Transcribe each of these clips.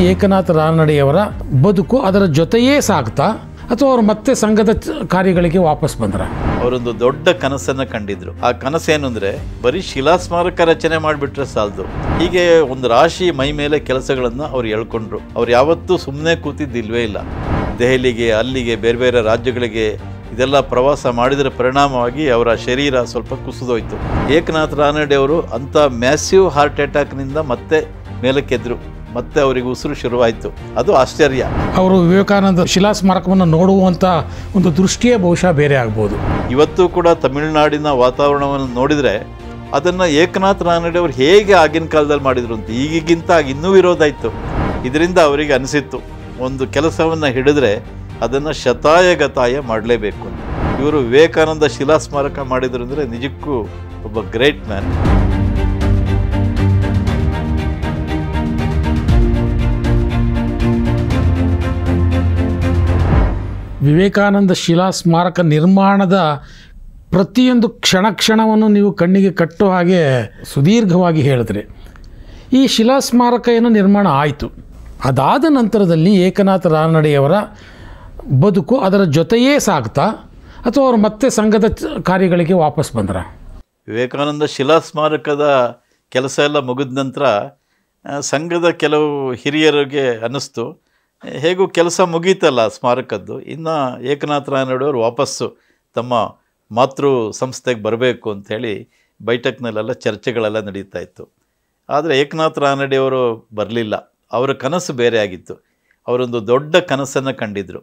ಏಕನಾಥ ರಾನಡೆಯವರ ಬದುಕು ಅದರ ಜೊತೆಯೇ ಸಾಗ್ತಾ ಅಥವಾ ಅವರು ಮತ್ತೆ ಸಂಘದ ಕಾರ್ಯಗಳಿಗೆ ವಾಪಸ್ ಬಂದ್ರ? ಅವರೊಂದು ದೊಡ್ಡ ಕನಸನ್ನು ಕಂಡಿದ್ರು. ಆ ಕನಸೇನು ಅಂದರೆ ಬರೀ ಶಿಲಾ ಸ್ಮಾರಕ ರಚನೆ ಮಾಡಿಬಿಟ್ರೆ ಸಾಲದು, ಹೀಗೆ ಒಂದು ರಾಶಿ ಮೈ ಮೇಲೆ ಕೆಲಸಗಳನ್ನು ಅವ್ರು ಹೇಳ್ಕೊಂಡ್ರು. ಅವ್ರು ಯಾವತ್ತೂ ಸುಮ್ಮನೆ ಕೂತಿದ್ದಿಲ್ವೇ ಇಲ್ಲ. ದೆಹಲಿಗೆ, ಅಲ್ಲಿಗೆ, ಬೇರೆ ಬೇರೆ ರಾಜ್ಯಗಳಿಗೆ ಇದೆಲ್ಲ ಪ್ರವಾಸ ಮಾಡಿದರ ಪರಿಣಾಮವಾಗಿ ಅವರ ಶರೀರ ಸ್ವಲ್ಪ ಕುಸಿದೋಯ್ತು. ಏಕನಾಥ ರಾನಡೆ ಅವರು ಅಂಥ ಮ್ಯಾಸಿವ್ ಹಾರ್ಟ್ ಅಟ್ಯಾಕ್ನಿಂದ ಮತ್ತೆ ಮೇಲಕ್ಕೆದ್ರು, ಮತ್ತೆ ಅವರಿಗೆ ಉಸಿರು ಶುರುವಾಯಿತು. ಅದು ಆಶ್ಚರ್ಯ. ಅವರು ವಿವೇಕಾನಂದ ಶಿಲಾ ಸ್ಮಾರಕವನ್ನು ನೋಡುವಂಥ ಒಂದು ದೃಷ್ಟಿಯೇ ಬಹುಶಃ ಬೇರೆ ಆಗ್ಬೋದು. ಇವತ್ತು ಕೂಡ ತಮಿಳುನಾಡಿನ ವಾತಾವರಣವನ್ನು ನೋಡಿದರೆ ಅದನ್ನು ಏಕನಾಥ ರಾನಡೆ ಅವರು ಹೇಗೆ ಆಗಿನ ಕಾಲದಲ್ಲಿ ಮಾಡಿದ್ರು ಅಂತ ಈಗಿಗಿಂತ ಇನ್ನೂ ವಿರೋಧ ಇತ್ತು. ಇದರಿಂದ ಅವರಿಗೆ ಅನಿಸಿತ್ತು, ಒಂದು ಕೆಲಸವನ್ನು ಹಿಡಿದ್ರೆ ಅದನ್ನು ಶತಾಯಗತಾಯ ಮಾಡಲೇಬೇಕು. ಇವರು ವಿವೇಕಾನಂದ ಶಿಲಾ ಸ್ಮಾರಕ ಮಾಡಿದ್ರು ಅಂದರೆ ನಿಜಕ್ಕೂ ಒಬ್ಬ ಗ್ರೇಟ್ ಮ್ಯಾನ್. ವಿವೇಕಾನಂದ ಶಿಲಾ ಸ್ಮಾರಕ ನಿರ್ಮಾಣದ ಪ್ರತಿಯೊಂದು ಕ್ಷಣವನ್ನು ನೀವು ಕಣ್ಣಿಗೆ ಕಟ್ಟೋ ಹಾಗೆ ಸುದೀರ್ಘವಾಗಿ ಹೇಳಿದ್ರಿ. ಈ ಶಿಲಾ ಸ್ಮಾರಕ ಏನೋ ನಿರ್ಮಾಣ ಆಯಿತು, ಅದಾದ ನಂತರದಲ್ಲಿ ಏಕನಾಥ ರಾನಡೆಯವರ ಬದುಕು ಅದರ ಜೊತೆಯೇ ಸಾಗ್ತಾ ಅಥವಾ ಅವರು ಮತ್ತೆ ಸಂಘದ ಕಾರ್ಯಗಳಿಗೆ ವಾಪಸ್ ಬಂದ್ರ? ವಿವೇಕಾನಂದ ಶಿಲಾ ಸ್ಮಾರಕದ ಕೆಲಸ ಎಲ್ಲ ಮುಗಿದ ನಂತರ ಸಂಘದ ಕೆಲವು ಹಿರಿಯರಿಗೆ ಅನ್ನಿಸ್ತು, ಹೇಗೂ ಕೆಲಸ ಮುಗೀತಲ್ಲ ಸ್ಮಾರಕದ್ದು, ಇನ್ನು ಏಕನಾಥ ರಾನಡೆ ಅವರು ವಾಪಸ್ಸು ತಮ್ಮ ಮಾತೃ ಸಂಸ್ಥೆಗೆ ಬರಬೇಕು ಅಂಥೇಳಿ ಬೈಠಕ್ನಲ್ಲೆಲ್ಲ ಚರ್ಚೆಗಳೆಲ್ಲ ನಡೀತಾ ಇತ್ತು. ಆದರೆ ಏಕನಾಥ ರಾನಡೆಯವರು ಬರಲಿಲ್ಲ. ಅವರ ಕನಸು ಬೇರೆ ಆಗಿತ್ತು. ಅವರೊಂದು ದೊಡ್ಡ ಕನಸನ್ನು ಕಂಡಿದ್ರು.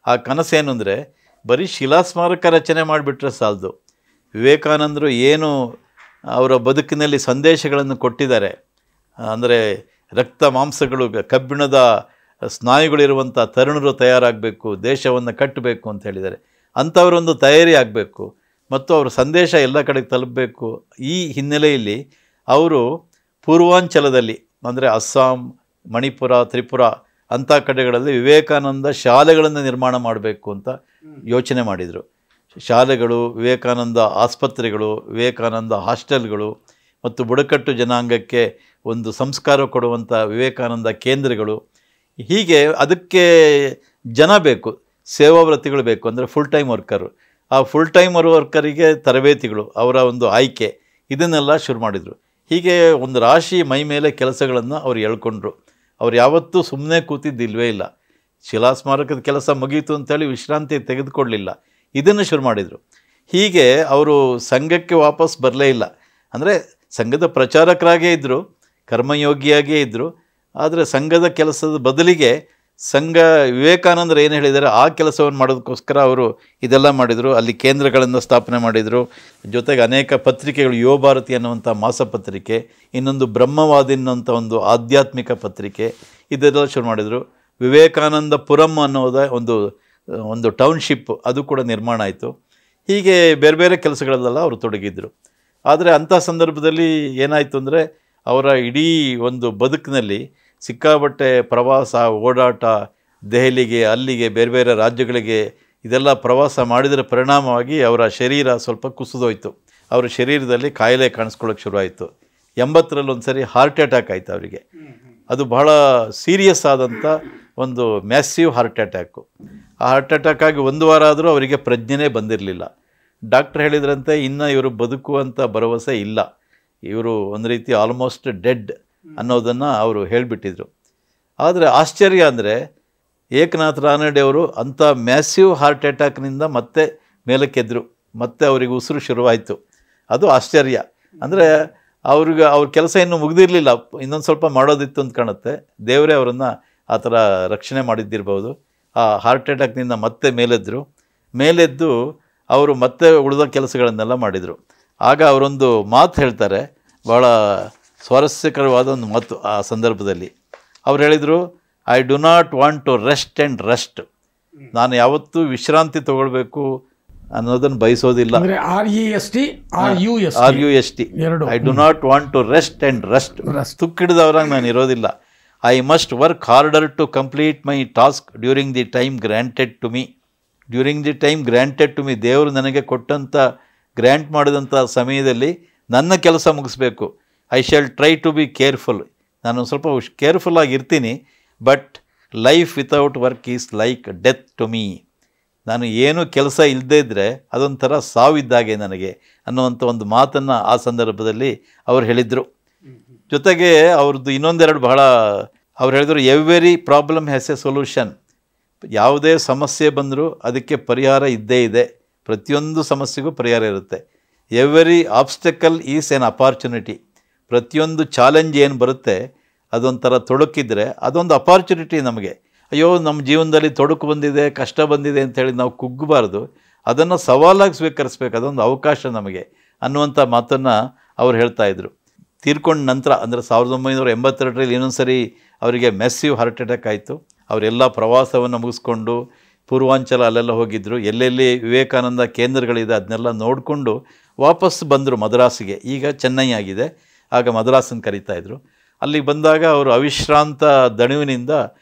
ಆ ಕನಸೇನು ಅಂದರೆ ಬರೀ ಶಿಲಾ ಸ್ಮಾರಕ ರಚನೆ ಮಾಡಿಬಿಟ್ರೆ ಸಾಲದು, ವಿವೇಕಾನಂದರು ಏನು ಅವರ ಬದುಕಿನಲ್ಲಿ ಸಂದೇಶಗಳನ್ನು ಕೊಟ್ಟಿದ್ದಾರೆ, ಅಂದರೆ ರಕ್ತ ಮಾಂಸಗಳು, ಕಬ್ಬಿಣದ ಸ್ನಾಯುಗಳಿರುವಂಥ ತರುಣರು ತಯಾರಾಗಬೇಕು, ದೇಶವನ್ನು ಕಟ್ಟಬೇಕು ಅಂತ ಹೇಳಿದ್ದಾರೆ. ಅಂಥವರೊಂದು ತಯಾರಿ ಆಗಬೇಕು ಮತ್ತು ಅವರ ಸಂದೇಶ ಎಲ್ಲ ಕಡೆಗೆ ತಲುಪಬೇಕು. ಈ ಹಿನ್ನೆಲೆಯಲ್ಲಿ ಅವರು ಪೂರ್ವಾಂಚಲದಲ್ಲಿ, ಅಂದರೆ ಅಸ್ಸಾಂ, ಮಣಿಪುರ, ತ್ರಿಪುರ ಅಂಥ ಕಡೆಗಳಲ್ಲಿ ವಿವೇಕಾನಂದ ಶಾಲೆಗಳನ್ನು ನಿರ್ಮಾಣ ಮಾಡಬೇಕು ಅಂತ ಯೋಚನೆ ಮಾಡಿದರು. ಶಾಲೆಗಳು, ವಿವೇಕಾನಂದ ಆಸ್ಪತ್ರೆಗಳು, ವಿವೇಕಾನಂದ ಹಾಸ್ಟೆಲ್ಗಳು ಮತ್ತು ಬುಡಕಟ್ಟು ಜನಾಂಗಕ್ಕೆ ಒಂದು ಸಂಸ್ಕಾರ ಕೊಡುವಂಥ ವಿವೇಕಾನಂದ ಕೇಂದ್ರಗಳು, ಹೀಗೆ ಅದಕ್ಕೆ ಜನ ಬೇಕು, ಸೇವಾವ್ರತಿಗಳು ಬೇಕು, ಅಂದರೆ ಫುಲ್ ಟೈಮ್ ವರ್ಕರು. ಆ ಫುಲ್ ಟೈಮ್ ವರ್ಕರಿಗೆ ತರಬೇತಿಗಳು, ಅವರ ಒಂದು ಆಯ್ಕೆ, ಇದನ್ನೆಲ್ಲ ಶುರು ಮಾಡಿದರು. ಹೀಗೆ ಒಂದು ರಾಶಿ ಮೈ ಮೇಲೆ ಕೆಲಸಗಳನ್ನು ಅವ್ರು ಹೇಳ್ಕೊಂಡ್ರು. ಅವ್ರು ಯಾವತ್ತೂ ಸುಮ್ಮನೆ ಕೂತಿದ್ದಿಲ್ವೇ ಇಲ್ಲ. ಶಿಲಾ ಸ್ಮಾರಕದ ಕೆಲಸ ಮುಗೀತು ಅಂತೇಳಿ ವಿಶ್ರಾಂತಿ ತೆಗೆದುಕೊಳ್ಳಲಿಲ್ಲ, ಇದನ್ನು ಶುರು ಮಾಡಿದರು. ಹೀಗೆ ಅವರು ಸಂಘಕ್ಕೆ ವಾಪಸ್ ಬರಲೇ ಇಲ್ಲ. ಅಂದರೆ ಸಂಘದ ಪ್ರಚಾರಕರಾಗೇ ಇದ್ದರು, ಕರ್ಮಯೋಗಿಯಾಗೇ ಇದ್ದರು. ಆದರೆ ಸಂಘದ ಕೆಲಸದ ಬದಲಿಗೆ ಸಂಘ ವಿವೇಕಾನಂದರು ಏನು ಹೇಳಿದ್ದಾರೆ ಆ ಕೆಲಸವನ್ನು ಮಾಡೋದಕ್ಕೋಸ್ಕರ ಅವರು ಇದೆಲ್ಲ ಮಾಡಿದರು. ಅಲ್ಲಿ ಕೇಂದ್ರಗಳನ್ನು ಸ್ಥಾಪನೆ ಮಾಡಿದರು. ಜೊತೆಗೆ ಅನೇಕ ಪತ್ರಿಕೆಗಳು, ಯುವ ಭಾರತಿ ಅನ್ನುವಂಥ ಮಾಸಪತ್ರಿಕೆ, ಇನ್ನೊಂದು ಬ್ರಹ್ಮವಾದಿ ಅನ್ನುವಂಥ ಒಂದು ಆಧ್ಯಾತ್ಮಿಕ ಪತ್ರಿಕೆ, ಇದೆಲ್ಲ ಶುರು ಮಾಡಿದರು. ವಿವೇಕಾನಂದಪುರಂ ಅನ್ನೋದ ಒಂದು ಟೌನ್ಶಿಪ್, ಅದು ಕೂಡ ನಿರ್ಮಾಣ ಆಯಿತು. ಹೀಗೆ ಬೇರೆ ಬೇರೆ ಕೆಲಸಗಳಲ್ಲೆಲ್ಲ ಅವರು ತೊಡಗಿದ್ರು. ಆದರೆ ಅಂಥ ಸಂದರ್ಭದಲ್ಲಿ ಏನಾಯಿತು ಅಂದರೆ ಅವರ ಇಡೀ ಒಂದು ಬದುಕಿನಲ್ಲಿ ಸಿಕ್ಕಾಬಟ್ಟೆ ಪ್ರವಾಸ, ಓಡಾಟ, ದೆಹಲಿಗೆ, ಅಲ್ಲಿಗೆ, ಬೇರೆ ಬೇರೆ ರಾಜ್ಯಗಳಿಗೆ ಇದೆಲ್ಲ ಪ್ರವಾಸ ಮಾಡಿದರ ಪರಿಣಾಮವಾಗಿ ಅವರ ಶರೀರ ಸ್ವಲ್ಪ ಕುಸಿದೋಯ್ತು. ಅವರ ಶರೀರದಲ್ಲಿ ಕಾಯಿಲೆ ಕಾಣಿಸ್ಕೊಳ್ಳೋಕೆ ಶುರುವಾಯಿತು. 80ರಲ್ಲಿ ಒಂದು ಸರಿ ಹಾರ್ಟ್ ಅಟ್ಯಾಕ್ ಆಯಿತು ಅವರಿಗೆ. ಅದು ಬಹಳ ಸೀರಿಯಸ್ ಆದಂಥ ಒಂದು ಮ್ಯಾಸಿವ್ ಹಾರ್ಟ್ ಅಟ್ಯಾಕು. ಆ ಹಾರ್ಟ್ ಅಟ್ಯಾಕ್ ಆಗಿ 1 ವಾರ ಆದರೂ ಅವರಿಗೆ ಪ್ರಜ್ಞೆನೇ ಬಂದಿರಲಿಲ್ಲ. ಡಾಕ್ಟ್ರ್ ಹೇಳಿದ್ರಂತೆ ಇನ್ನು ಇವರು ಬದುಕುವಂಥ ಭರವಸೆ ಇಲ್ಲ, ಇವರು ಒಂದು ರೀತಿ ಆಲ್ಮೋಸ್ಟ್ ಡೆಡ್ ಅನ್ನೋದನ್ನು ಅವರು ಹೇಳಿಬಿಟ್ಟಿದ್ರು. ಆದರೆ ಆಶ್ಚರ್ಯ ಅಂದರೆ ಏಕನಾಥ ರಾನಡೆ ಅವರು ಅಂಥ ಮ್ಯಾಸಿವ್ ಹಾರ್ಟ್ ಅಟ್ಯಾಕ್ನಿಂದ ಮತ್ತೆ ಮೇಲಕ್ಕೆದ್ರು, ಮತ್ತೆ ಅವರಿಗೆ ಉಸಿರು ಶುರುವಾಯಿತು. ಅದು ಆಶ್ಚರ್ಯ. ಅಂದರೆ ಅವ್ರ ಕೆಲಸ ಇನ್ನೂ ಮುಗಿದಿರಲಿಲ್ಲ, ಇನ್ನೊಂದು ಸ್ವಲ್ಪ ಮಾಡೋದಿತ್ತು ಅಂತ ಕಾಣುತ್ತೆ. ದೇವರೇ ಅವರನ್ನು ಆ ಥರ ರಕ್ಷಣೆ ಮಾಡಿದ್ದಿರ್ಬೋದು. ಆ ಹಾರ್ಟ್ ಅಟ್ಯಾಕ್ನಿಂದ ಮತ್ತೆ ಮೇಲೆದ್ದು ಅವರು ಮತ್ತೆ ಉಳಿದ ಕೆಲಸಗಳನ್ನೆಲ್ಲ ಮಾಡಿದರು. ಆಗ ಅವರೊಂದು ಮಾತು ಹೇಳ್ತಾರೆ, ಭಾಳ ಸ್ವಾರಸ್ಯಕರವಾದ ಒಂದು ಮಾತು. ಆ ಸಂದರ್ಭದಲ್ಲಿ ಅವ್ರು ಹೇಳಿದರು, I do not want to rest and rust. ನಾನು ಯಾವತ್ತೂ ವಿಶ್ರಾಂತಿ ತಗೊಳ್ಬೇಕು ಅನ್ನೋದನ್ನು ಬಯಸೋದಿಲ್ಲ. RUST, I do not want to rest and rust. ತುಕ್ಕಿಡಿದವರಾಗಿ ನಾನು ಇರೋದಿಲ್ಲ. I must work harder to complete my task during the time granted to me. ದೇವರು ನನಗೆ ಕೊಟ್ಟಂಥ, ಗ್ರ್ಯಾಂಟ್ ಮಾಡಿದಂಥ ಸಮಯದಲ್ಲಿ ನನ್ನ ಕೆಲಸ ಮುಗಿಸ್ಬೇಕು. I shall try to be careful. ನಾನು ಸ್ವಲ್ಪ ಕೇರ್ಫುಲ್ಲಾಗಿ ಇರ್ತೀನಿ, but life without work is like death to me. ನಾನು ಏನೂ ಕೆಲಸ ಇಲ್ಲದೇ ಇದ್ದರೆ ಅದೊಂಥರ ಸಾವಿದ್ದಾಗೆ ನನಗೆ ಅನ್ನುವಂಥ ಒಂದು ಮಾತನ್ನು ಆ ಸಂದರ್ಭದಲ್ಲಿ ಅವ್ರು ಹೇಳಿದರು. ಜೊತೆಗೆ ಅವ್ರದ್ದು ಇನ್ನೊಂದೆರಡು ಬಹಳ ಅವ್ರು ಹೇಳಿದರು, every problem has A solution. ಯಾವುದೇ ಸಮಸ್ಯೆ ಬಂದರೂ ಅದಕ್ಕೆ ಪರಿಹಾರ ಇದ್ದೇ ಇದೆ, ಪ್ರತಿಯೊಂದು ಸಮಸ್ಯೆಗೂ ಪರಿಹಾರ ಇರುತ್ತೆ. Every obstacle is N opportunity. ಪ್ರತಿಯೊಂದು ಚಾಲೆಂಜ್ ಏನು ಬರುತ್ತೆ ಅದೊಂಥರ ತೊಡಕಿದ್ರೆ ಅದೊಂದು ಅಪಾರ್ಚುನಿಟಿ ನಮಗೆ. ಅಯ್ಯೋ ನಮ್ಮ ಜೀವನದಲ್ಲಿ ತೊಡಕು ಬಂದಿದೆ, ಕಷ್ಟ ಬಂದಿದೆ ಅಂತೇಳಿ ನಾವು ಕುಗ್ಗಬಾರ್ದು, ಅದನ್ನು ಸವಾಲಾಗಿ ಸ್ವೀಕರಿಸ್ಬೇಕು, ಅದೊಂದು ಅವಕಾಶ ನಮಗೆ ಅನ್ನುವಂಥ ಮಾತನ್ನು ಅವ್ರು ಹೇಳ್ತಾಯಿದ್ರು. ತೀರ್ಕೊಂಡ ನಂತರ ಅಂದರೆ 1982ರಲ್ಲಿ ಇನ್ನೊಂದು ಸರಿ ಅವರಿಗೆ ಮೆಸ್ಸಿವ್ ಹಾರ್ಟ್ ಅಟ್ಯಾಕ್ ಆಯಿತು. ಅವರೆಲ್ಲ ಪ್ರವಾಸವನ್ನು ಮುಗಿಸ್ಕೊಂಡು ಪೂರ್ವಾಂಚಲ ಅಲ್ಲೆಲ್ಲ ಹೋಗಿದ್ದರು. ಎಲ್ಲೆಲ್ಲಿ ವಿವೇಕಾನಂದ ಕೇಂದ್ರಗಳಿದೆ ಅದನ್ನೆಲ್ಲ ನೋಡಿಕೊಂಡು ವಾಪಸ್ ಬಂದರು ಮದ್ರಾಸಿಗೆ. ಈಗ ಚೆನ್ನೈ ಆಗಿದೆ, ಆಗ ಮದ್ರಾಸನ್ನು ಕರೀತಾಯಿದ್ರು. ಅಲ್ಲಿಗೆ ಬಂದಾಗ ಅವರು ಅವಿಶ್ರಾಂತ ದಣಿವಿನಿಂದ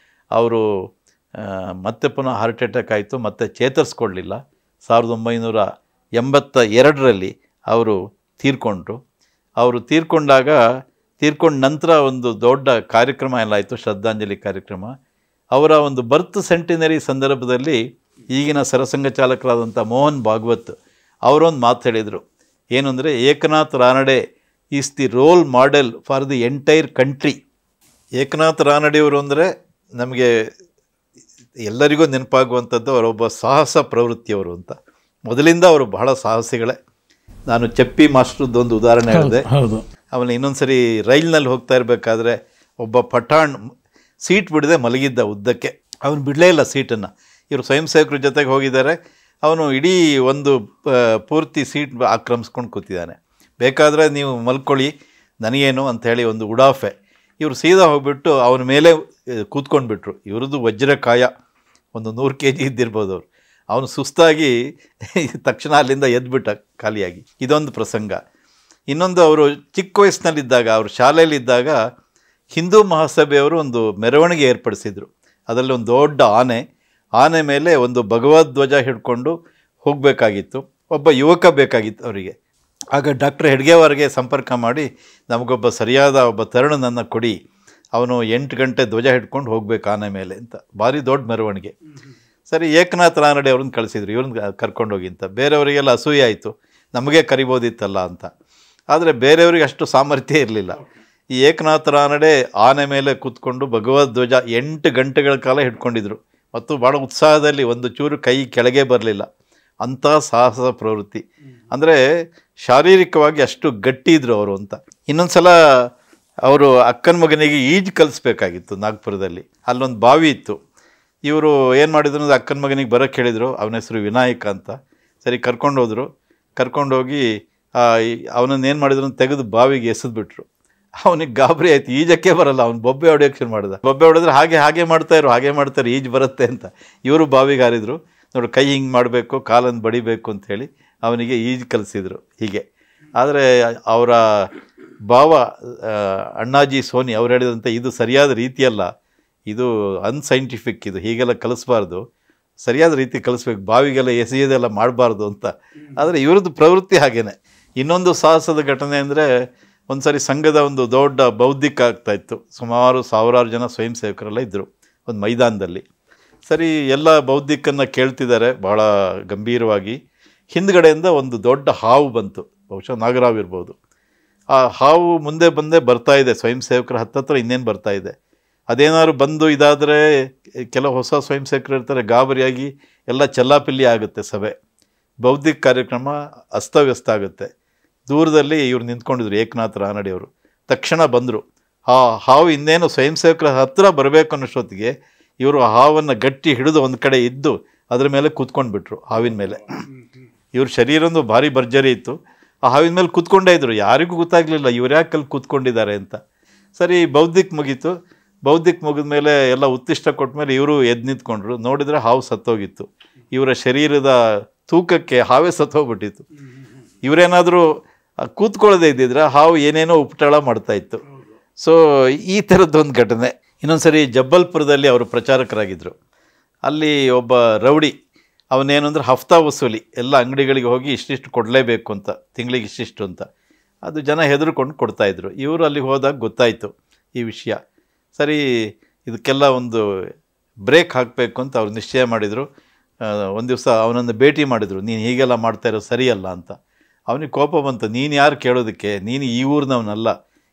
ಅವರು ಮತ್ತೆ ಪುನಃ ಹಾರ್ಟ್ ಅಟ್ಯಾಕ್ ಆಯಿತು, ಮತ್ತೆ ಚೇತರಿಸ್ಕೊಳ್ಳಲಿಲ್ಲ. 1982ರಲ್ಲಿ ಅವರು ತೀರ್ಕೊಂಡ್ರು. ಅವರು ತೀರ್ಕೊಂಡ ನಂತರ ಒಂದು ದೊಡ್ಡ ಕಾರ್ಯಕ್ರಮ ಎಲ್ಲ ಆಯಿತು, ಶ್ರದ್ಧಾಂಜಲಿ ಕಾರ್ಯಕ್ರಮ. ಅವರ ಒಂದು ಬರ್ತ್ ಸೆಂಟಿನರಿ ಸಂದರ್ಭದಲ್ಲಿ ಈಗಿನ ಸರಸಂಘ ಚಾಲಕರಾದಂಥ ಮೋಹನ್ ಭಾಗವತ್ ಅವರೊಂದು ಮಾತು ಹೇಳಿದರು. ಏನು ಅಂದರೆ, Eknath Ranade is the role model for the entire country. Eknath ರಾನಡೆಯವರು ಅಂದರೆ ನಮಗೆ ಎಲ್ಲರಿಗೂ ನೆನಪಾಗುವಂಥದ್ದು ಅವರೊಬ್ಬ ಸಾಹಸ ಪ್ರವೃತ್ತಿಯವರು ಅಂತ. ಮೊದಲಿಂದ ಅವರು ಬಹಳ ಸಾಹಸಿಗಳೇ. ನಾನು ಚಪ್ಪಿ ಮಾಸ್ಟ್ರದ್ದೊಂದು ಉದಾಹರಣೆ ಹೇಳಿದೆ. ಆಮೇಲೆ ಇನ್ನೊಂದು ಸರಿ ರೈಲ್ನಲ್ಲಿ ಹೋಗ್ತಾ ಇರಬೇಕಾದ್ರೆ ಒಬ್ಬ ಪಠಾಣ್ ಸೀಟ್ ಬಿಡದೆ ಮಲಗಿದ್ದ ಉದ್ದಕ್ಕೆ. ಅವನು ಬಿಡಲೇ ಇಲ್ಲ ಸೀಟನ್ನು. ಇವರು ಸ್ವಯಂ ಸೇವಕರ ಜೊತೆಗೆ ಹೋಗಿದ್ದಾರೆ, ಅವನು ಇಡೀ ಒಂದು ಪೂರ್ತಿ ಸೀಟ್ ಆಕ್ರಮಿಸ್ಕೊಂಡು ಕೂತಿದ್ದಾನೆ. ಬೇಕಾದರೆ ನೀವು ಮಲ್ಕೊಳ್ಳಿ, ನನಗೇನು ಅಂಥೇಳಿ ಒಂದು ಉಡಾಫೆ. ಇವರು ಸೀದಾ ಹೋಗಿಬಿಟ್ಟು ಅವನ ಮೇಲೆ ಕೂತ್ಕೊಂಡ್ಬಿಟ್ರು. ಇವ್ರದ್ದು ವಜ್ರಕಾಯ, ಒಂದು 100 kg ಇದ್ದಿರ್ಬೋದು ಅವರು. ಅವನು ಸುಸ್ತಾಗಿ ತಕ್ಷಣ ಅಲ್ಲಿಂದ ಎದ್ಬಿಟ್ಟ ಖಾಲಿಯಾಗಿ. ಇದೊಂದು ಪ್ರಸಂಗ. ಇನ್ನೊಂದು, ಅವರು ಚಿಕ್ಕ ವಯಸ್ಸಿನಲ್ಲಿದ್ದಾಗ, ಅವರು ಶಾಲೆಯಲ್ಲಿದ್ದಾಗ ಹಿಂದೂ ಮಹಾಸಭೆಯವರು ಒಂದು ಮೆರವಣಿಗೆ ಏರ್ಪಡಿಸಿದರು. ಅದರಲ್ಲಿ ಒಂದು ದೊಡ್ಡ ಆನೆ ಮೇಲೆ ಒಂದು ಭಗವದ್ಧ್ವಜ ಹಿಡ್ಕೊಂಡು ಹೋಗಬೇಕಾಗಿತ್ತು. ಒಬ್ಬ ಯುವಕ ಬೇಕಾಗಿತ್ತು ಅವರಿಗೆ. ಆಗ ಡಾಕ್ಟರ್ ಹೆಡ್ಗೇವಾರ್ಗೆ ಸಂಪರ್ಕ ಮಾಡಿ, ನಮಗೊಬ್ಬ ಸರಿಯಾದ ಒಬ್ಬ ತರುಣನನ್ನು ಕೊಡಿ, ಅವನು 8 ಗಂಟೆ ಧ್ವಜ ಹಿಡ್ಕೊಂಡು ಹೋಗ್ಬೇಕು ಆನೆ ಮೇಲೆ ಅಂತ. ಭಾರಿ ದೊಡ್ಡ ಮೆರವಣಿಗೆ. ಸರಿ, ಏಕನಾಥ್ ರಾನಡೆ ಅವ್ರನ್ನ ಕಳಿಸಿದ್ರು, ಇವ್ರನ್ನ ಕರ್ಕೊಂಡೋಗಿ ಅಂತ. ಬೇರೆಯವರಿಗೆಲ್ಲ ಅಸೂಯೆ ಆಯಿತು, ನಮಗೆ ಕರಿಬೋದಿತ್ತಲ್ಲ ಅಂತ. ಆದರೆ ಬೇರೆಯವ್ರಿಗೆ ಅಷ್ಟು ಸಾಮರ್ಥ್ಯ ಇರಲಿಲ್ಲ. ಈ ಏಕನಾಥ್ ರಾನಡೆ ಆನೆ ಮೇಲೆ ಕೂತ್ಕೊಂಡು ಭಗವದ್ಧ್ವಜ 8 ಗಂಟೆಗಳ ಕಾಲ ಹಿಡ್ಕೊಂಡಿದ್ರು. ಮತ್ತು ಭಾಳ ಉತ್ಸಾಹದಲ್ಲಿ, ಒಂದು ಚೂರು ಕೈ ಕೆಳಗೆ ಬರಲಿಲ್ಲ. ಅಂಥ ಸಾಹಸ ಪ್ರವೃತ್ತಿ. ಅಂದರೆ ಶಾರೀರಿಕವಾಗಿ ಅಷ್ಟು ಗಟ್ಟಿ ಇದ್ರು ಅವರು ಅಂತ. ಇನ್ನೊಂದು ಸಲ ಅವರು ಅಕ್ಕನ ಮಗನಿಗೆ ಈಜು ಕಲಿಸ್ಬೇಕಾಗಿತ್ತು ನಾಗ್ಪುರದಲ್ಲಿ. ಅಲ್ಲೊಂದು ಬಾವಿ ಇತ್ತು. ಇವರು ಏನು ಮಾಡಿದ್ರು ಅಂದರೆ, ಅಕ್ಕನ ಮಗನಿಗೆ ಬರೋಕ್ಕೆ ಹೇಳಿದರು. ಅವನ ಹೆಸರು ವಿನಾಯಕ ಅಂತ. ಸರಿ, ಕರ್ಕೊಂಡೋದ್ರು. ಕರ್ಕೊಂಡೋಗಿ ಅವನನ್ನು ಏನು ಮಾಡಿದ್ರು, ತೆಗೆದು ಬಾವಿಗೆ ಎಸೆದ್ಬಿಟ್ರು. ಅವನಿಗೆ ಗಾಬರಿ ಆಯಿತು, ಈಜಕ್ಕೆ ಬರಲ್ಲ. ಅವ್ನು ಬೊಬ್ಬೆ ಹೊಡೆಯೋಕ್ಕೆ ಶುರು ಮಾಡಿದ. ಬೊಬ್ಬೆ ಹೊಡೆದ್ರೆ ಹಾಗೆ ಮಾಡ್ತಾರೆ, ಈಜು ಬರುತ್ತೆ ಅಂತ. ಇವರು ಬಾವಿಗೆ ಹಾರಿದ್ರು. ನೋಡಿ, ಕೈ ಹಿಂಗೆ ಮಾಡಬೇಕು, ಕಾಲನ್ನು ಬಡಿಬೇಕು ಅಂಥೇಳಿ ಅವನಿಗೆ ಈಜು ಕಲಿಸಿದರು ಹೀಗೆ. ಆದರೆ ಅವರ ಭಾವ ಅಣ್ಣಾಜಿ ಸೋನಿ ಅವ್ರು ಹೇಳಿದಂತೆ, ಇದು ಸರಿಯಾದ ರೀತಿಯಲ್ಲ, ಇದು ಅನ್ಸೈಂಟಿಫಿಕ್, ಇದು ಹೀಗೆಲ್ಲ ಕಲಿಸ್ಬಾರ್ದು, ಸರಿಯಾದ ರೀತಿ ಕಲಿಸ್ಬೇಕು, ಬಾವಿಗೆಲ್ಲ ಎಸೆಯೋದೆಲ್ಲ ಮಾಡಬಾರ್ದು ಅಂತ. ಆದರೆ ಇವ್ರದ್ದು ಪ್ರವೃತ್ತಿ ಹಾಗೇನೆ. ಇನ್ನೊಂದು ಸಾಹಸದ ಘಟನೆ ಅಂದರೆ, ಒಂದು ಸಾರಿ ಸಂಘದ ಒಂದು ದೊಡ್ಡ ಬೌದ್ಧಿಕ ಆಗ್ತಾಯಿತ್ತು. ಸುಮಾರು 1000 ಜನ ಸ್ವಯಂ ಸೇವಕರೆಲ್ಲ ಇದ್ದರು ಒಂದು ಮೈದಾನದಲ್ಲಿ. ಸರಿ, ಎಲ್ಲ ಬೌದ್ಧಿಕನ್ನು ಕೇಳ್ತಿದ್ದಾರೆ ಭಾಳ ಗಂಭೀರವಾಗಿ. ಹಿಂದ್ಗಡೆಯಿಂದ ಒಂದು ದೊಡ್ಡ ಹಾವು ಬಂತು, ಬಹುಶಃ ನಾಗರಾವ್ ಇರ್ಬೋದು. ಆ ಹಾವು ಮುಂದೆ ಬರ್ತಾಯಿದೆ, ಸ್ವಯಂ ಸೇವಕರ ಹತ್ತತ್ರ ಇನ್ನೇನು ಬರ್ತಾಯಿದೆ. ಅದೇನಾದ್ರು ಬಂದು ಇದಾದರೆ ಕೆಲವು ಹೊಸ ಸ್ವಯಂ ಸೇವಕರು ಇರ್ತಾರೆ, ಗಾಬರಿಯಾಗಿ ಎಲ್ಲ ಚೆಲ್ಲಾಪಿಲ್ಲಿ ಆಗುತ್ತೆ ಸಭೆ. ಬೌದ್ಧಿಕ ಕಾರ್ಯಕ್ರಮ ಅಸ್ತವ್ಯಸ್ತ ಆಗುತ್ತೆ. ದೂರದಲ್ಲಿ ಇವ್ರು ನಿಂತ್ಕೊಂಡಿದ್ರು ಏಕನಾಥ್ ರಾನಡೆಯವರು. ತಕ್ಷಣ ಬಂದರು. ಆ ಹಾವು ಇನ್ನೇನು ಸ್ವಯಂ ಸೇವಕರ ಹತ್ತಿರ ಬರಬೇಕು ಅನ್ನೋಷ್ಟೊತ್ತಿಗೆ ಇವರು ಆ ಹಾವನ್ನು ಗಟ್ಟಿ ಹಿಡಿದು ಒಂದು ಕಡೆ ಇದ್ದು ಅದ್ರ ಮೇಲೆ ಕೂತ್ಕೊಂಡ್ಬಿಟ್ರು, ಹಾವಿನ ಮೇಲೆ. ಇವ್ರ ಶರೀರೊಂದು ಭಾರಿ ಭರ್ಜರಿ ಇತ್ತು. ಆ ಹಾವಿನ ಮೇಲೆ ಕೂತ್ಕೊಂಡೇ ಇದ್ರು. ಯಾರಿಗೂ ಗೊತ್ತಾಗಲಿಲ್ಲ ಇವ್ರು ಯಾಕೆ ಅಲ್ಲಿ ಕೂತ್ಕೊಂಡಿದ್ದಾರೆ ಅಂತ. ಸರಿ, ಬೌದ್ಧಿಕ ಮುಗೀತು. ಬೌದ್ಧಿಕ ಮುಗಿದ ಮೇಲೆ ಎಲ್ಲ ಉತ್ತಿಷ್ಟ ಕೊಟ್ಟ ಮೇಲೆ ಇವರು ಎದ್ದು ನಿಂತ್ಕೊಂಡ್ರು. ನೋಡಿದರೆ ಹಾವು ಸತ್ತೋಗಿತ್ತು. ಇವರ ಶರೀರದ ತೂಕಕ್ಕೆ ಹಾವೇ ಸತ್ತೋಗ್ಬಿಟ್ಟಿತ್ತು. ಇವರೇನಾದರೂ ಕೂತ್ಕೊಳ್ಳೋದೇ ಇದ್ದಿದ್ರೆ ಹಾವು ಏನೇನೋ ಉಪಟಳ ಮಾಡ್ತಾಯಿತ್ತು. ಸೊ ಈ ಥರದ್ದೊಂದು ಘಟನೆ. ಇನ್ನೊಂದು ಸರಿ ಜಬ್ಬಲ್ಪುರದಲ್ಲಿ ಅವರು ಪ್ರಚಾರಕರಾಗಿದ್ದರು. ಅಲ್ಲಿ ಒಬ್ಬ ರೌಡಿ, ಅವನೇನು ಅಂದರೆ ಹಫ್ತಾ ವಸೂಲಿ, ಎಲ್ಲ ಅಂಗಡಿಗಳಿಗೆ ಹೋಗಿ ಇಷ್ಟಿಷ್ಟು ಕೊಡಲೇಬೇಕು ಅಂತ, ತಿಂಗಳಿಗೆ ಇಷ್ಟಿಷ್ಟು ಅಂತ. ಅದು ಜನ ಹೆದರ್ಕೊಂಡು ಕೊಡ್ತಾಯಿದ್ರು. ಇವರು ಅಲ್ಲಿ ಹೋದಾಗ ಗೊತ್ತಾಯಿತು ಈ ವಿಷಯ. ಸರಿ, ಇದಕ್ಕೆಲ್ಲ ಒಂದು ಬ್ರೇಕ್ ಹಾಕಬೇಕು ಅಂತ ಅವ್ರು ನಿಶ್ಚಯ ಮಾಡಿದರು. ಒಂದು ದಿವಸ ಅವನನ್ನು ಭೇಟಿ ಮಾಡಿದರು. ನೀನು ಹೀಗೆಲ್ಲ ಮಾಡ್ತಾ ಇರೋ ಸರಿಯಲ್ಲ ಅಂತ. ಅವನಿಗೆ ಕೋಪ ಬಂತು. ನೀನು ಯಾರು ಕೇಳೋದಕ್ಕೆ? ನೀನು ಈ ಊರಿನವನಲ್ಲ,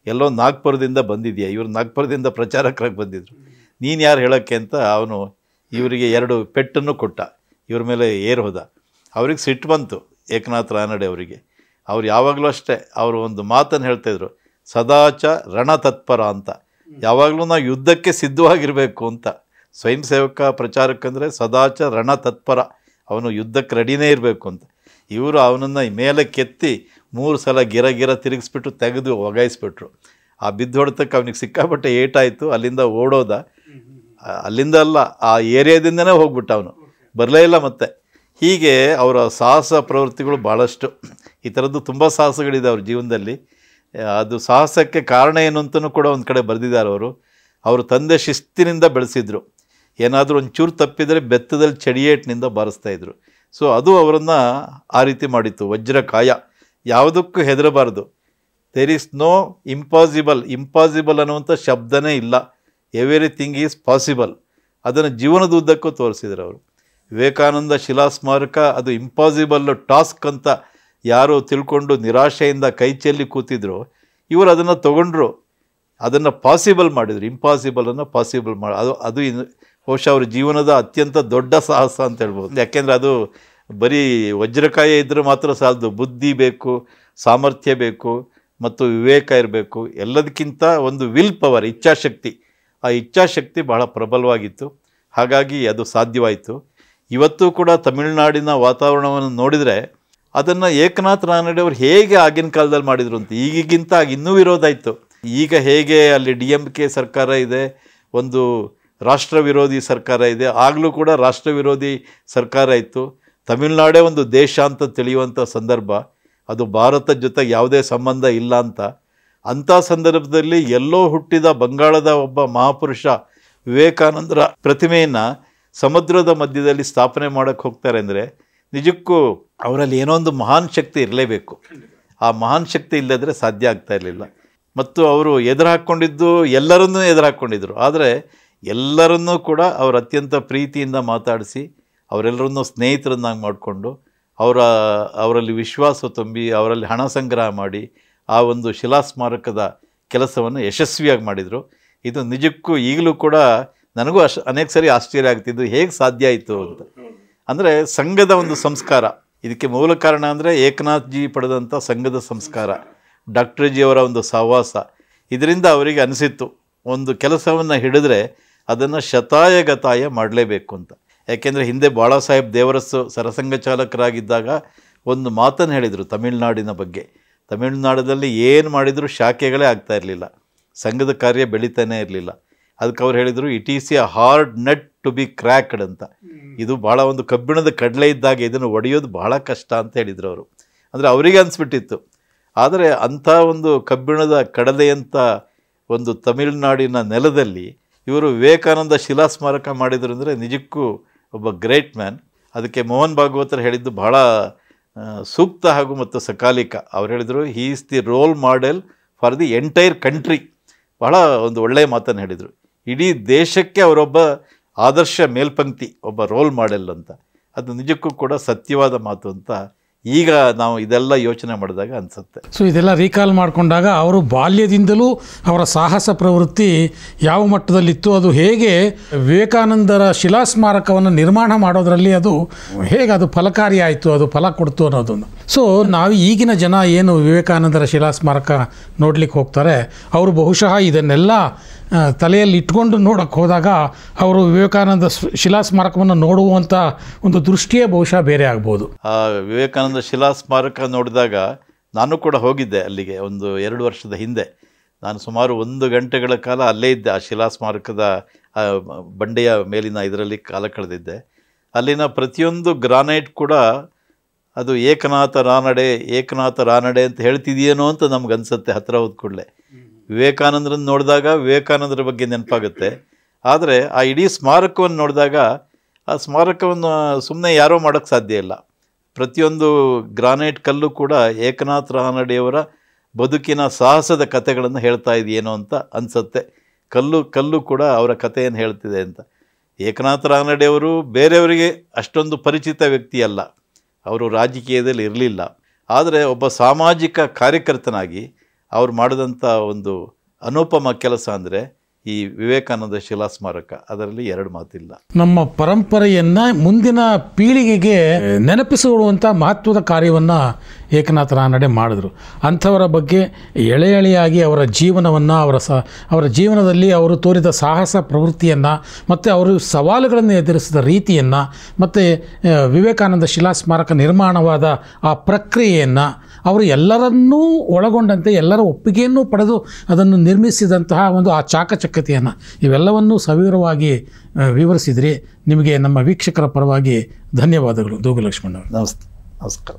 ಎಲ್ಲೋ ನಾಗ್ಪುರದಿಂದ ಬಂದಿದೆಯಾ. ಇವರು ನಾಗ್ಪುರದಿಂದ ಪ್ರಚಾರಕರಾಗಿ ಬಂದಿದ್ದರು. ನೀನು ಯಾರು ಹೇಳೋಕ್ಕೆ ಅಂತ ಅವನು ಇವರಿಗೆ 2 ಪೆಟ್ಟನ್ನು ಕೊಟ್ಟ. ಇವ್ರ ಮೇಲೆ ಏರ್ ಹೋದ. ಅವ್ರಿಗೆ ಸಿಟ್ಟು ಬಂತು ಏಕನಾಥ್ ರಾನಡೆ ಅವರಿಗೆ. ಅವ್ರು ಯಾವಾಗಲೂ ಅಷ್ಟೇ ಅವರು ಒಂದು ಮಾತನ್ನು ಹೇಳ್ತಾಯಿದ್ರು, ಸದಾಚ ರಣತತ್ಪರ ಅಂತ. ಯಾವಾಗಲೂ ನಾವು ಯುದ್ಧಕ್ಕೆ ಸಿದ್ಧವಾಗಿರಬೇಕು ಅಂತ. ಸ್ವಯಂ ಸೇವಕ ಪ್ರಚಾರಕ್ಕಂದರೆ ಸದಾಚ ರಣತತ್ಪರ, ಅವನು ಯುದ್ಧಕ್ಕೆ ರೆಡಿನೇ ಇರಬೇಕು ಅಂತ. ಇವರು ಅವನನ್ನು ಮೇಲೆ ಕೆತ್ತಿ 3 ಸಲ ಗಿರ ತಿರುಗಿಸ್ಬಿಟ್ಟು ತೆಗೆದು ಒಗಾಯಿಸ್ಬಿಟ್ರು. ಆ ಬಿದ್ದು ಹೊಡೆತಕ್ಕೆ ಅವನಿಗೆ ಸಿಕ್ಕಾಪಟ್ಟೆ ಏಟಾಯಿತು. ಅಲ್ಲಿಂದ ಓಡೋದ. ಅಲ್ಲಿಂದ ಅಲ್ಲ, ಆ ಏರಿಯಾದಿಂದನೇ ಹೋಗ್ಬಿಟ್ಟ. ಅವನು ಬರಲೇ ಇಲ್ಲ ಮತ್ತೆ. ಹೀಗೆ ಅವರ ಸಾಹಸ ಪ್ರವೃತ್ತಿಗಳು ಭಾಳಷ್ಟು. ಈ ಥರದ್ದು ತುಂಬ ಸಾಹಸಗಳಿದೆ ಅವ್ರ ಜೀವನದಲ್ಲಿ. ಅದು ಸಾಹಸಕ್ಕೆ ಕಾರಣ ಏನು ಅಂತಲೂ ಕೂಡ ಒಂದು ಕಡೆ ಬರೆದಿದ್ದಾರೆ ಅವರು. ಅವರು ತಂದೆ ಶಿಸ್ತಿನಿಂದ ಬೆಳೆಸಿದ್ರು. ಏನಾದರೂ ಒಂಚೂರು ತಪ್ಪಿದರೆ ಬೆತ್ತದಲ್ಲಿ ಚಡಿಯೇಟ್ನಿಂದ ಬಾರಿಸ್ತಾಯಿದ್ರು. ಸೊ ಅದು ಅವರನ್ನು ಆ ರೀತಿ ಮಾಡಿತ್ತು. ವಜ್ರಕಾಯ, ಯಾವುದಕ್ಕೂ ಹೆದರಬಾರ್ದು. ದೇರ್ ಈಸ್ ನೋ ಇಂಪಾಸಿಬಲ್ ಅನ್ನುವಂಥ ಶಬ್ದನೇ ಇಲ್ಲ. Everything is possible. ಅದನ್ನು ಜೀವನದುದ್ದಕ್ಕೂ ತೋರಿಸಿದ್ರು ಅವರು. ವಿವೇಕಾನಂದ ಶಿಲಾ ಸ್ಮಾರಕ ಅದು ಇಂಪಾಸಿಬಲ್ ಟಾಸ್ಕ್ ಅಂತ ಯಾರು ತಿಳ್ಕೊಂಡು ನಿರಾಶೆಯಿಂದ ಕೈ ಚೆಲ್ಲಿ ಕೂತಿದ್ರು, ಇವರು ಅದನ್ನು ತಗೊಂಡ್ರು, ಅದನ್ನು ಪಾಸಿಬಲ್ ಮಾಡಿದರು. ಇಂಪಾಸಿಬಲನ್ನು ಪಾಸಿಬಲ್ ಮಾಡಿ ಅದು ಬಹುಶಃ ಅವ್ರ ಜೀವನದ ಅತ್ಯಂತ ದೊಡ್ಡ ಸಾಹಸ ಅಂತ ಹೇಳ್ಬೋದು. ಯಾಕೆಂದರೆ ಅದು ಬರೀ ವಜ್ರಕಾಯ ಇದ್ದರೆ ಮಾತ್ರ ಸಾಲದು. ಬುದ್ಧಿ ಬೇಕು, ಸಾಮರ್ಥ್ಯ ಬೇಕು ಮತ್ತು ವಿವೇಕ ಇರಬೇಕು. ಎಲ್ಲದಕ್ಕಿಂತ ಒಂದು ವಿಲ್ ಪವರ್, ಇಚ್ಛಾಶಕ್ತಿ. ಆ ಇಚ್ಛಾಶಕ್ತಿ ಬಹಳ ಪ್ರಬಲವಾಗಿತ್ತು. ಹಾಗಾಗಿ ಅದು ಸಾಧ್ಯವಾಯಿತು. ಇವತ್ತು ಕೂಡ ತಮಿಳುನಾಡಿನ ವಾತಾವರಣವನ್ನು ನೋಡಿದರೆ ಅದನ್ನು ಏಕನಾಥ್ ರಾನಡೆ ಅವರು ಹೇಗೆ ಆಗಿನ ಕಾಲದಲ್ಲಿ ಮಾಡಿದರು ಅಂತ ಈಗಿಗಿಂತ ಇನ್ನೂ ವಿರೋಧ ಇತ್ತು. ಈಗ ಹೇಗೆ ಅಲ್ಲಿ DMK ಸರ್ಕಾರ ಇದೆ, ಒಂದು ರಾಷ್ಟ್ರ ವಿರೋಧಿ ಸರ್ಕಾರ ಇದೆ, ಆಗಲೂ ಕೂಡ ರಾಷ್ಟ್ರ ವಿರೋಧಿ ಸರ್ಕಾರ ಇತ್ತು. ತಮಿಳುನಾಡೇ ಒಂದು ದೇಶ ಅಂತ ತಿಳಿಯುವಂಥ ಸಂದರ್ಭ, ಅದು ಭಾರತದ ಜೊತೆ ಯಾವುದೇ ಸಂಬಂಧ ಇಲ್ಲ ಅಂತ. ಅಂಥ ಸಂದರ್ಭದಲ್ಲಿ ಎಲ್ಲೋ ಹುಟ್ಟಿದ ಬಂಗಾಳದ ಒಬ್ಬ ಮಹಾಪುರುಷ ವಿವೇಕಾನಂದರ ಪ್ರತಿಮೆಯನ್ನು ಸಮುದ್ರದ ಮಧ್ಯದಲ್ಲಿ ಸ್ಥಾಪನೆ ಮಾಡೋಕ್ಕೆ ಹೋಗ್ತಾರೆ ಅಂದರೆ ನಿಜಕ್ಕೂ ಅವರಲ್ಲಿ ಏನೋ ಒಂದು ಮಹಾನ್ ಶಕ್ತಿ ಇರಲೇಬೇಕು. ಆ ಮಹಾನ್ ಶಕ್ತಿ ಇಲ್ಲದ್ರೆ ಸಾಧ್ಯ ಆಗ್ತಾ ಇರಲಿಲ್ಲ. ಮತ್ತು ಅವರು ಎದುರು ಹಾಕ್ಕೊಂಡಿದ್ದು ಎಲ್ಲರನ್ನೂ ಎದುರು ಹಾಕ್ಕೊಂಡಿದ್ರು. ಆದರೆ ಎಲ್ಲರನ್ನೂ ಕೂಡ ಅವರು ಅತ್ಯಂತ ಪ್ರೀತಿಯಿಂದ ಮಾತಾಡಿಸಿ ಅವರೆಲ್ಲರನ್ನೂ ಸ್ನೇಹಿತರನ್ನಾಗಿ ಮಾಡಿಕೊಂಡು ಅವರಲ್ಲಿ ವಿಶ್ವಾಸ ತುಂಬಿ ಅವರಲ್ಲಿ ಹಣ ಸಂಗ್ರಹ ಮಾಡಿ ಆ ಒಂದು ಶಿಲಾ ಸ್ಮಾರಕದ ಕೆಲಸವನ್ನು ಯಶಸ್ವಿಯಾಗಿ ಮಾಡಿದರು. ಇದು ನಿಜಕ್ಕೂ ಈಗಲೂ ಕೂಡ ನನಗೂ ಅನೇಕ ಸರಿ ಆಶ್ಚರ್ಯ ಆಗ್ತಿದ್ದು ಹೇಗೆ ಸಾಧ್ಯ ಆಯಿತು ಅಂತ. ಅಂದರೆ ಸಂಘದ ಒಂದು ಸಂಸ್ಕಾರ ಇದಕ್ಕೆ ಮೂಲ ಕಾರಣ. ಅಂದರೆ ಏಕನಾಥ್ ಜಿ ಪಡೆದಂಥ ಸಂಘದ ಸಂಸ್ಕಾರ, ಡಾಕ್ಟರ್ ಜಿ ಅವರ ಒಂದು ಸಹವಾಸ, ಇದರಿಂದ ಅವರಿಗೆ ಅನಿಸಿತ್ತು ಒಂದು ಕೆಲಸವನ್ನು ಹಿಡಿದ್ರೆ ಅದನ್ನು ಶತಾಯಗತಾಯ ಮಾಡಲೇಬೇಕು ಅಂತ. ಯಾಕೆಂದರೆ ಹಿಂದೆ ಬಾಳಾ ಸಾಹೇಬ್ ದೇವರಸ್ಸು ಸರಸಂಘ ಚಾಲಕರಾಗಿದ್ದಾಗ ಒಂದು ಮಾತನ್ನು ಹೇಳಿದರು ತಮಿಳುನಾಡಿನ ಬಗ್ಗೆ. ತಮಿಳುನಾಡಲ್ಲಿ ಏನು ಮಾಡಿದರೂ ಶಾಖೆಗಳೇ ಆಗ್ತಾ ಇರಲಿಲ್ಲ, ಸಂಘದ ಕಾರ್ಯ ಬೆಳೀತಾನೇ ಇರಲಿಲ್ಲ. ಅದಕ್ಕೆ ಅವ್ರು ಹೇಳಿದರು, it is a hard nut to be cracked ಅಂತ. ಇದು ಭಾಳ ಒಂದು ಕಬ್ಬಿಣದ ಕಡಲೆ ಇದ್ದಾಗ ಇದನ್ನು ಒಡೆಯೋದು ಬಹಳ ಕಷ್ಟ ಅಂತ ಹೇಳಿದರು ಅವರು. ಅಂದರೆ ಅವರಿಗೆ ಅನಿಸ್ಬಿಟ್ಟಿತ್ತು. ಆದರೆ ಅಂಥ ಒಂದು ಕಬ್ಬಿಣದ ಕಡಲೆಯಂಥ ಒಂದು ತಮಿಳುನಾಡಿನ ನೆಲದಲ್ಲಿ ಇವರು ವಿವೇಕಾನಂದ ಶಿಲಾ ಸ್ಮಾರಕ ಮಾಡಿದರು ಅಂದರೆ ನಿಜಕ್ಕೂ ಒಬ್ಬ ಗ್ರೇಟ್ ಮ್ಯಾನ್. ಅದಕ್ಕೆ ಮೋಹನ್ ಭಾಗವತರು ಹೇಳಿದ್ದು ಬಹಳ ಸೂಕ್ತ ಹಾಗೂ ಮತ್ತು ಸಕಾಲಿಕ. ಅವ್ರು ಹೇಳಿದರು, he is the role model for the entire country. ಬಹಳ ಒಂದು ಒಳ್ಳೆಯ ಮಾತನ್ನು ಹೇಳಿದರು. ಇಡೀ ದೇಶಕ್ಕೆ ಅವರೊಬ್ಬ ಆದರ್ಶ ಮೇಲ್ಪಂಕ್ತಿ, ಒಬ್ಬ ರೋಲ್ ಮಾಡೆಲ್ ಅಂತ. ಅದು ನಿಜಕ್ಕೂ ಕೂಡ ಸತ್ಯವಾದ ಮಾತು ಅಂತ ಈಗ ನಾವು ಇದೆಲ್ಲ ಯೋಚನೆ ಮಾಡಿದಾಗ ಅನಿಸುತ್ತೆ. ಸೊ ಇದೆಲ್ಲ ರೀಕಾಲ್ ಮಾಡಿಕೊಂಡಾಗ ಅವರು ಬಾಲ್ಯದಿಂದಲೂ ಅವರ ಸಾಹಸ ಪ್ರವೃತ್ತಿ ಯಾವ ಮಟ್ಟದಲ್ಲಿತ್ತು, ಅದು ಹೇಗೆ ವಿವೇಕಾನಂದರ ಶಿಲಾ ಸ್ಮಾರಕವನ್ನು ನಿರ್ಮಾಣ ಮಾಡೋದರಲ್ಲಿ ಅದು ಹೇಗೆ ಅದು ಫಲಕಾರಿ ಆಯಿತು, ಅದು ಫಲ ಕೊಡ್ತು ಅನ್ನೋದನ್ನು. ಸೊ ನಾವು ಈಗಿನ ಜನ ಏನು ವಿವೇಕಾನಂದರ ಶಿಲಾ ಸ್ಮಾರಕ ನೋಡ್ಲಿಕ್ಕೆ ಹೋಗ್ತಾರೆ, ಅವರು ಬಹುಶಃ ಇದನ್ನೆಲ್ಲ ತಲೆಯಲ್ಲಿ ಇಟ್ಕೊಂಡು ನೋಡೋಕ್ಕೆ ಹೋದಾಗ ಅವರು ವಿವೇಕಾನಂದ ಶಿಲಾ ಸ್ಮಾರಕವನ್ನು ನೋಡುವಂಥ ಒಂದು ದೃಷ್ಟಿಯೇ ಬಹುಶಃ ಬೇರೆ ಆಗ್ಬೋದು. ಆ ವಿವೇಕಾನಂದ ಶಿಲಾ ಸ್ಮಾರಕ ನೋಡಿದಾಗ ನಾನು ಕೂಡ ಹೋಗಿದ್ದೆ ಅಲ್ಲಿಗೆ ಒಂದು 2 ವರ್ಷದ ಹಿಂದೆ. ನಾನು ಸುಮಾರು 1 ಗಂಟೆಗಳ ಕಾಲ ಅಲ್ಲೇ ಇದ್ದೆ. ಆ ಶಿಲಾ ಸ್ಮಾರಕದ ಬಂಡೆಯ ಮೇಲಿನ ಇದರಲ್ಲಿ ಕಾಲ ಕಳೆದಿದ್ದೆ. ಅಲ್ಲಿನ ಪ್ರತಿಯೊಂದು ಗ್ರಾನೈಟ್ ಕೂಡ ಅದು ಏಕನಾಥ ರಾನಡೆ ಅಂತ ಹೇಳ್ತಿದೆಯೇನೋ ಅಂತ ನಮ್ಗನ್ಸುತ್ತೆ ಹತ್ತಿರ ಹೋದ ಕೂಡಲೇ. ವಿವೇಕಾನಂದರನ್ನು ನೋಡಿದಾಗ ವಿವೇಕಾನಂದರ ಬಗ್ಗೆ ನೆನಪಾಗುತ್ತೆ. ಆದರೆ ಆ ಇಡೀ ಸ್ಮಾರಕವನ್ನು ನೋಡಿದಾಗ ಆ ಸ್ಮಾರಕವನ್ನು ಸುಮ್ಮನೆ ಯಾರೋ ಮಾಡೋಕ್ಕೆ ಸಾಧ್ಯ ಇಲ್ಲ. ಪ್ರತಿಯೊಂದು ಗ್ರಾನೈಟ್ ಕಲ್ಲು ಕೂಡ ಏಕನಾಥ್ ರಾನಡೆಯವರ ಬದುಕಿನ ಸಾಹಸದ ಕಥೆಗಳನ್ನು ಹೇಳ್ತಾ ಇದೆಯೇನೋ ಅಂತ ಅನಿಸುತ್ತೆ. ಕಲ್ಲು ಕೂಡ ಅವರ ಕಥೆಯನ್ನು ಹೇಳ್ತಿದೆ ಅಂತ. ಏಕನಾಥ ರಾನಡೆಯವರು ಬೇರೆಯವರಿಗೆ ಅಷ್ಟೊಂದು ಪರಿಚಿತ ವ್ಯಕ್ತಿ ಅಲ್ಲ, ಅವರು ರಾಜಕೀಯದಲ್ಲಿ ಇರಲಿಲ್ಲ. ಆದರೆ ಒಬ್ಬ ಸಾಮಾಜಿಕ ಕಾರ್ಯಕರ್ತನಾಗಿ ಅವ್ರು ಮಾಡಿದಂಥ ಒಂದು ಅನುಪಮ ಕೆಲಸ ಅಂದರೆ ಈ ವಿವೇಕಾನಂದ ಶಿಲಾ ಸ್ಮಾರಕ. ಅದರಲ್ಲಿ ಎರಡು ಮಾತಿಲ್ಲ. ನಮ್ಮ ಪರಂಪರೆಯನ್ನು ಮುಂದಿನ ಪೀಳಿಗೆಗೆ ನೆನಪಿಸಿಕೊಳ್ಳುವಂಥ ಮಹತ್ವದ ಕಾರ್ಯವನ್ನು ಏಕನಾಥ ರಾನಡೆ ಮಾಡಿದ್ರು. ಅಂಥವರ ಬಗ್ಗೆ ಎಳೆಯಾಗಿ ಅವರ ಜೀವನವನ್ನು ಅವರ ಜೀವನದಲ್ಲಿ ಅವರು ತೋರಿದ ಸಾಹಸ ಪ್ರವೃತ್ತಿಯನ್ನು ಮತ್ತು ಅವರು ಸವಾಲುಗಳನ್ನು ಎದುರಿಸಿದ ರೀತಿಯನ್ನು ಮತ್ತು ವಿವೇಕಾನಂದ ಶಿಲಾ ಸ್ಮಾರಕ ನಿರ್ಮಾಣವಾದ ಆ ಪ್ರಕ್ರಿಯೆಯನ್ನು ಅವರು ಎಲ್ಲರನ್ನೂ ಒಳಗೊಂಡಂತೆ ಎಲ್ಲರ ಒಪ್ಪಿಗೆಯನ್ನು ಪಡೆದು ಅದನ್ನು ನಿರ್ಮಿಸಿದಂತಹ ಒಂದು ಆ ಚಾಕಚಕ್ಯತೆಯನ್ನು ಇವೆಲ್ಲವನ್ನೂ ಸವಿವರವಾಗಿ ವಿವರಿಸಿದ್ರಿ. ನಿಮಗೆ ನಮ್ಮ ವೀಕ್ಷಕರ ಪರವಾಗಿ ಧನ್ಯವಾದಗಳು. ದೂಗು ಲಕ್ಷ್ಮಣ್ ಅವರು. ನಮಸ್ಕಾರ.